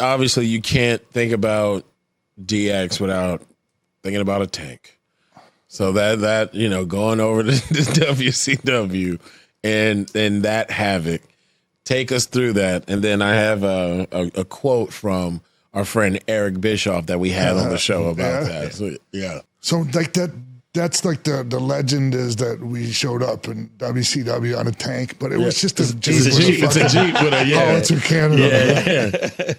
obviously you can't think about DX without thinking about a tank. So that going over to WCW and that havoc, take us through that. And then I have a quote from our friend Eric Bischoff that we had on the show about that. So, yeah. So like that's like the legend is that we showed up in WCW on a tank, but it was just a Jeep. It's a Jeep with a Hollister Canada. Yeah.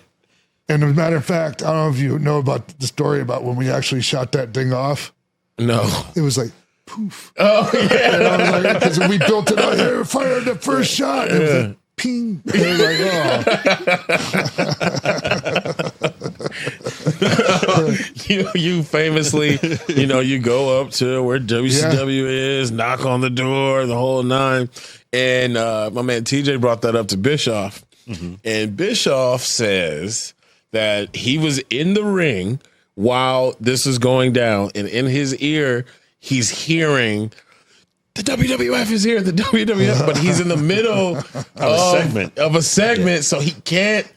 And as a matter of fact, I don't know if you know about the story about when we actually shot that thing off. No. It was like, poof. Oh, yeah. And I was like, because we built it out here, fired the first shot. And it was like, ping. And it was like, oh. you famously, you go up to where WCW is, knock on the door, the whole nine. And my man TJ brought that up to Bischoff. Mm-hmm. And Bischoff says that he was in the ring while this is going down, and in his ear, he's hearing the WWF is here, the WWF, but he's in the middle of a segment, so he can't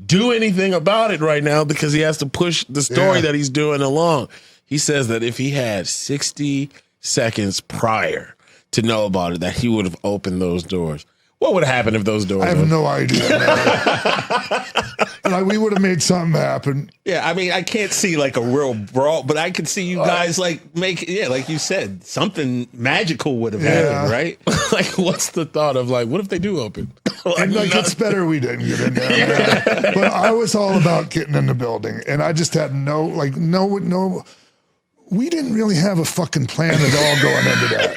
do anything about it right now because he has to push the story that he's doing along. He says that if he had 60 seconds prior to know about it, that he would have opened those doors. What would happen if those doors? I have no idea. Like, we would have made something happen. Yeah, I mean, I can't see like a real brawl, but I could see you guys like like you said, something magical would have happened, right? Like, what's the thought of like, what if they do open? It's better we didn't get in there. But I was all about getting in the building, and I just had no. We didn't really have a fucking plan at all going into that.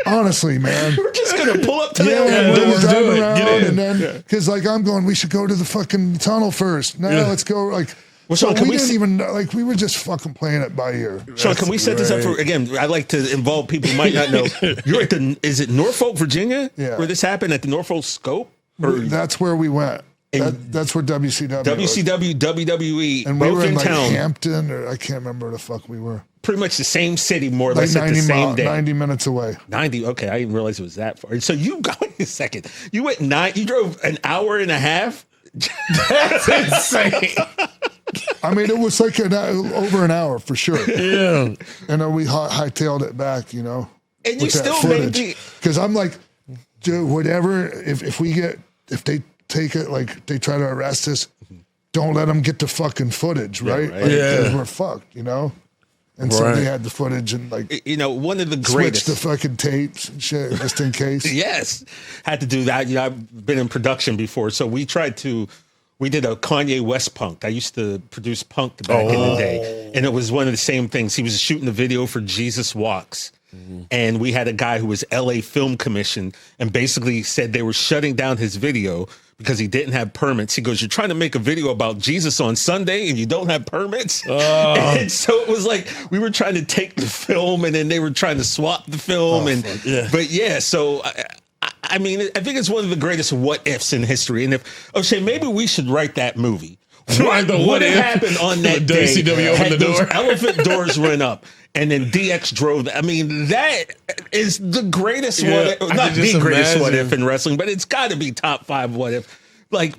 Honestly, man. We're just going to pull up to the let's do it. And then, because I'm going, we should go to the fucking tunnel first. No, let's go. Well, Sean, we didn't even, we were just fucking playing it by ear. Sean, can we set this up for, again, I like to involve people who might not know. You're at is it Norfolk, Virginia? Yeah. Where this happened at the Norfolk Scope? That's where we went. That's where WCW WWE, and we were in town. Hampton, or I can't remember where the fuck we were. Pretty much the same city, more or less, at the same day. 90 minutes away. 90, okay, I didn't realize it was that far. So you, wait a second, you drove an hour and a half? That's insane. I mean, it was like over an hour for sure. Yeah. And then we hightailed it back, And you still made the... Because I'm like, dude, whatever, if they take it, like they try to arrest us, don't let them get the fucking footage, right? Because we're fucked, And so they had the footage and one of the greatest. Switch the fucking tapes and shit just in case. Yes. Had to do that. I've been in production before. So we did a Kanye West punk. I used to produce punk back in the day. And it was one of the same things. He was shooting a video for Jesus Walks. Mm-hmm. And we had a guy who was LA Film Commission and basically said they were shutting down his video because he didn't have permits. He goes, you're trying to make a video about Jesus on Sunday and you don't have permits? And so it was like we were trying to take the film and then they were trying to swap the film. So I mean, I think it's one of the greatest what ifs in history. And maybe we should write that movie. What happened on that day? WCW opened the door. Elephant doors went up. And then DX drove. I mean, that is the greatest what if. Not the greatest what if in wrestling, but it's got to be top 5 what if. Like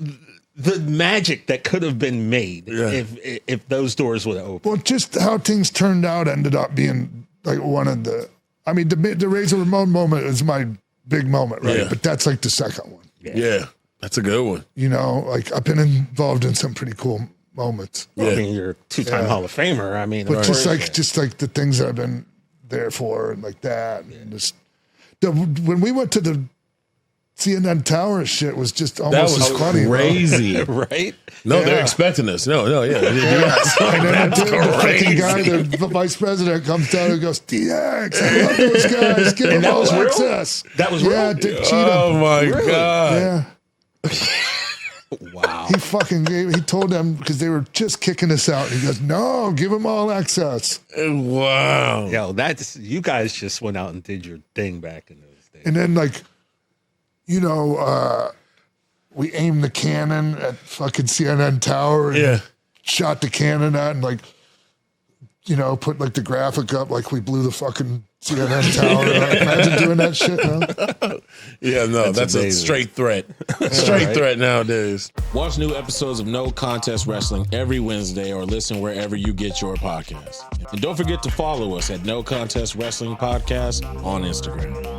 the magic that could have been made if those doors would have opened. Well, just how things turned out ended up being like one of the. I mean, the Razor Ramon moment is my big moment, right? Yeah. But that's like the second one. Yeah, that's a good one. I've been involved in some pretty cool moments. Well, I mean, you're a 2-time Hall of Famer. I mean, but just like the things that I've been there for and like that. And just when we went to the CNN Tower shit was just almost as funny. Crazy, right? No, they're expecting us. No, yeah. And then the fucking guy, the vice president, comes down and goes, DX, I love those guys. Give them all access. That was real? Yeah, Dick Cheatham. Oh my God. Yeah. Wow. He told them because they were just kicking us out. He goes, no, give them all access. Wow. Yo, you guys just went out and did your thing back in those days. And then we aimed the cannon at fucking CNN Tower and shot the cannon at and put like the graphic up like we blew the fucking See that tower? Imagine doing that shit now. Yeah, no, that's a straight threat. Straight threat nowadays. Watch new episodes of No Contest Wrestling every Wednesday or listen wherever you get your podcasts. And don't forget to follow us at No Contest Wrestling Podcast on Instagram.